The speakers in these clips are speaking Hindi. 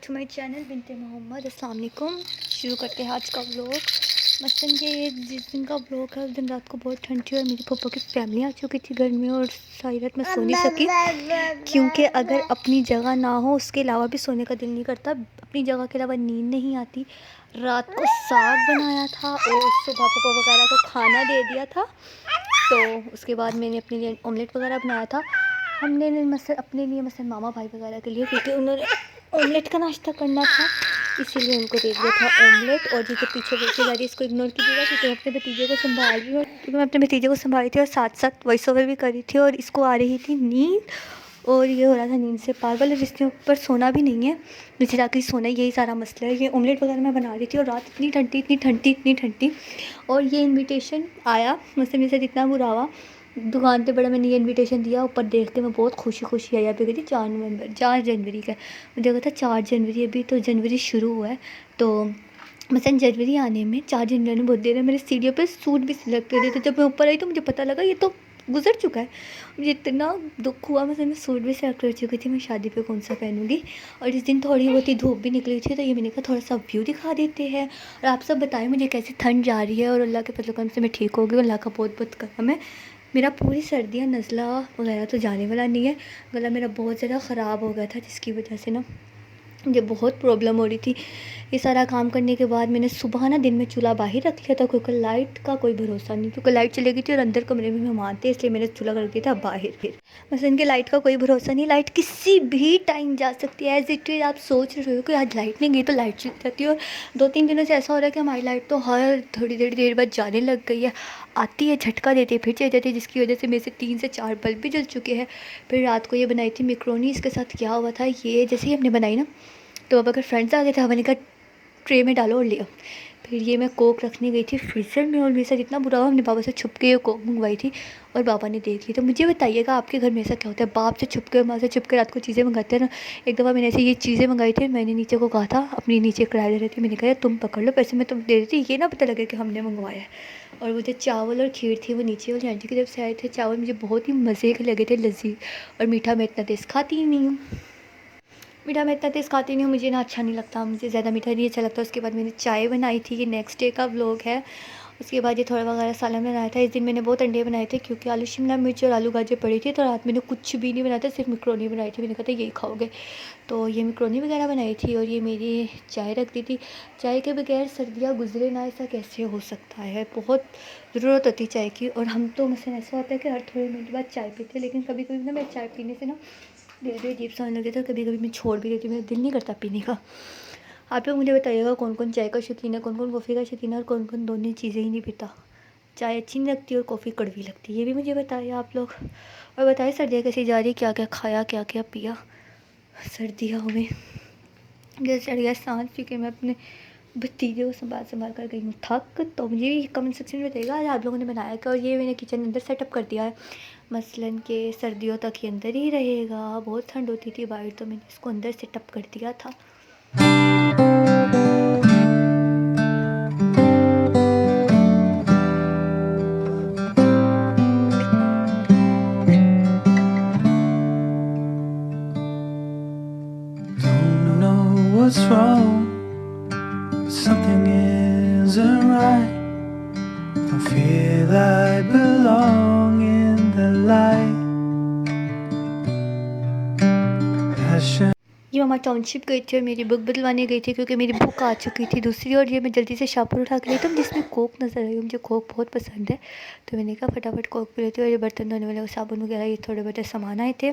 To my channel Binte Mohammad. अस्सलाम वालेकुम। शुरू करते हैं आज का व्लॉग। मसलन ये जिस दिन का व्लॉग है उस दिन रात को बहुत ठंड थी और मेरी पापा की फैमिली आ चुकी थी घर में और सारी रात मैं सो नहीं सकी, क्योंकि अगर अपनी जगह ना हो उसके अलावा भी सोने का दिल नहीं करता। अपनी जगह के अलावा नींद नहीं आती। रात को साग बनाया था और सुबह पापा वगैरह को खाना दे दिया था, तो उसके बाद मैंने अपने लिए ऑमलेट वगैरह बनाया था। हमने मसल अपने लिए मसल मामा भाई वगैरह के लिए, क्योंकि उन्होंने ऑमलेट का नाश्ता करना था, इसीलिए उनको दे दिया था ऑमलेट। और जिसके पीछे पीछे जा रही है इसको इग्नोर कीजिएगा, क्योंकि मैं अपने भतीजे को संभाल रही हूँ, क्योंकि मैं अपने भतीजे को संभाल रही थी और साथ साथ वॉइस ओवर भी कर रही थी। और इसको आ रही थी नींद और ये हो रहा था नींद से पागल, और जिसके ऊपर सोना भी नहीं है, नीचे जाकर सोना, यही सारा मसला है। ये ऑमलेट वगैरह मैं बना रही थी और रात इतनी ठंडी इतनी ठंडी इतनी ठंडी। और ये इन्विटेशन आया मुझसे, मेरे साथ इतना बुरा हुआ। दुकान पे बड़ा मैंने ये इनविटेशन दिया, ऊपर देख के मैं बहुत खुशी आई। यहाँ पे गई थी 4 जनवरी का, मुझे लगा था 4 जनवरी, अभी तो जनवरी शुरू हुआ है। तो मसलन जनवरी आने में 4 जनवरी में बहुत देर है। मेरे सीढ़ियों पे सूट भी सिलेक्ट कर दिए थे। जब मैं ऊपर आई तो मुझे पता लगा ये तो गुजर चुका है। मुझे इतना दुख हुआ, मतलब मैं सूट भी सेलेक्ट कर चुकी थी, मैं शादी पे कौन सा पहनूंगी। और इस दिन थोड़ी बहुत ही धूप भी निकली थी, तो ये मैंने कहा थोड़ा सा व्यू दिखा देते हैं। और आप सब बताएं मुझे कैसी ठंड जा रही है। और अल्लाह के फजल करम से मैं ठीक हो गई, अल्लाह का बहुत बहुत करम है। मेरा पूरी सर्दियाँ नज़ला वगैरह तो जाने वाला नहीं है। गला मेरा बहुत ज़्यादा ख़राब हो गया था, जिसकी वजह से ना मुझे बहुत प्रॉब्लम हो रही थी। ये सारा काम करने के बाद मैंने सुबह ना दिन में चूल्हा बाहर रख लिया था, क्योंकि लाइट का कोई भरोसा नहीं, क्योंकि लाइट चली गई थी और अंदर कमरे में मेहमान थे, इसलिए मैंने चूल्हा रख दिया था बाहर। फिर बस इनके लाइट का कोई भरोसा नहीं, लाइट किसी भी टाइम जा सकती है। एज इट इज़ आप सोच रहे हो कि आज लाइट नहीं गई तो लाइट चली जाती है। और 2-3 दिनों से ऐसा हो रहा है कि हमारी लाइट तो हर थोड़ी देर बाद जाने लग गई है। आती है, झटका देती है, फिर चली जाती है, जिसकी वजह से मेरे से 3 से 4 बल्ब भी जल चुके हैं। फिर रात को ये बनाई थी मैक्रोनी। इसके साथ क्या हुआ था, ये जैसे ही हमने बनाई ना, तो अब अगर फ्रेंड्स आ गए थे, हमने कहा ट्रे में डालो और लिया। फिर ये मैं कोक रखने गई थी फ्रीज़र में और मेरे साथ इतना बुरा हुआ, हमने बाबा से छुप के ये कोक मंगवाई थी और बाबा ने देख ली। तो मुझे बताइएगा आपके घर में ऐसा क्या होता है, बाप से छुप के माँ से छुप के रात को चीज़ें मंगाते हैं ना। एक दफ़ा मैंने ऐसे ये चीज़ें मंगाई थी, मैंने नीचे को कहा था, अपनी नीचे किराया दे रही थी, मैंने कहा तुम पकड़ लो पैसे, मैं तुम दे रही थी, ये ना पता लगे कि हमने मंगवाया है। और वो जो चावल और खीर थी वो नीचे वाली आंटी की तरफ से आए थे। चावल मुझे बहुत ही मज़े के लगे थे, लजीज। और मीठा मैं इतना तेज़ खाती ही नहीं हूँ, मीठा मैं इतना तेज़ खाती नहीं हूँ, मुझे ना अच्छा नहीं लगता, मुझे ज़्यादा मीठा नहीं अच्छा लगता। उसके बाद मैंने चाय बनाई थी, ये नेक्स्ट डे का व्लॉग है। उसके बाद ये थोड़ा वगैरह सालन बनाया था। इस दिन मैंने बहुत अंडे बनाए थे, क्योंकि आलू शिमला मिर्च और आलू गाजर पड़ी थी, तो रात मैंने कुछ भी नहीं बनाया था, सिर्फ मैक्रोनी बनाई थी। मैंने कहा था यही खाओगे, तो ये मैक्रोनी वगैरह बनाई थी। और ये मेरी चाय रख दी थी। चाय के बगैर सर्दियाँ गुजरे ना, ऐसा कैसे हो सकता है, बहुत ज़रूरत होती चाय की। और हम तो मसलन ऐसा होता है कि हर थोड़े मिनट बाद चाय पीते हैं, लेकिन कभी कभी ना मैं चाय पीने से ना धीरे धीरे अजीब सा होने लग जाता है। कभी कभी मैं छोड़ भी देती हूँ, मेरा दिल नहीं करता पीने का। आप लोग मुझे बताइएगा कौन कौन चाय का शौकीन है, कौन कौन कॉफ़ी का शौकीन है, और कौन कौन दोनों चीज़ें ही नहीं पीता। चाय अच्छी नहीं लगती और कॉफ़ी कड़वी लगती है, ये भी मुझे बताइए आप लोग। और बताइए सर्दियाँ कैसी जा रही, क्या क्या खाया, क्या क्या पिया सर्दियों में। जैसे सर्दियाँ सांस, क्योंकि मैं अपने भतीजे को संभाल कर गई हूँ थक। तो मुझे भी कमेंट सेक्शन में बताइएगा आज आप लोगों ने बनाया क्या। और ये मैंने किचन अंदर सेटअप कर दिया है, मसलन के सर्दियों तक ये अंदर ही रहेगा। बहुत ठंड होती थी बाहर, तो मैंने इसको अंदर सेटअप कर दिया था। Don't know what's wrong, something isn't right. Don't feel I belong in the light. Passion. ये मामा टाउनशिप गई थी और मेरी बुक बदलवाने गई थी, क्योंकि मेरी बुक आ चुकी थी दूसरी। और ये मैं जल्दी से शापर उठा के ली तो जिसमें कोक नज़र आई, मुझे कोक बहुत पसंद है, तो मैंने कहा फटाफट कोक पी लेती हूँ। और ये बर्तन धोने वाले साबुन वगैरह ये थोड़े बहुत सामान आए थे।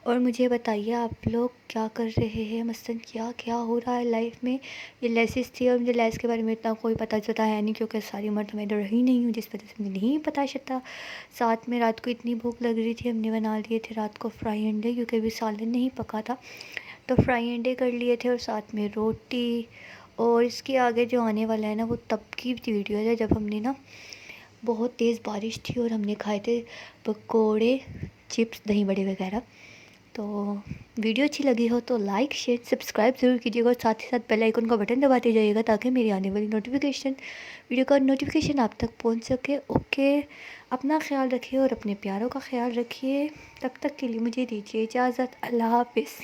और मुझे बताइए आप लोग क्या कर रहे हैं, मसलन क्या क्या हो रहा है लाइफ में। ये लेसेस थी और मुझे लेस के बारे में इतना कोई पता चलता है नहीं, क्योंकि सारी उम्र तो मैं इधर रही नहीं हूँ, जिस वजह से मुझे नहीं पता चलता। साथ में रात को इतनी भूख लग रही थी, हमने बना लिए थे रात को फ्राई अंडे, क्योंकि अभी सालन नहीं पका था, तो फ्राई अंडे कर लिए थे और साथ में रोटी। और इसके आगे जो आने वाला है ना, वो तब की वीडियो है जब हमने ना बहुत तेज़ बारिश थी और हमने खाए थे पकोड़े, चिप्स, दही बड़े वगैरह। तो वीडियो अच्छी लगी हो तो लाइक शेयर सब्सक्राइब ज़रूर कीजिएगा, और साथ ही साथ बेल आइकन का बटन दबाते जाइएगा, ताकि मेरी आने वाली वीडियो का नोटिफिकेशन आप तक पहुंच सके। ओके, अपना ख्याल रखिए और अपने प्यारों का ख्याल रखिए। तब तक के लिए मुझे दीजिए इजाज़त। अल्लाह हाफिज़।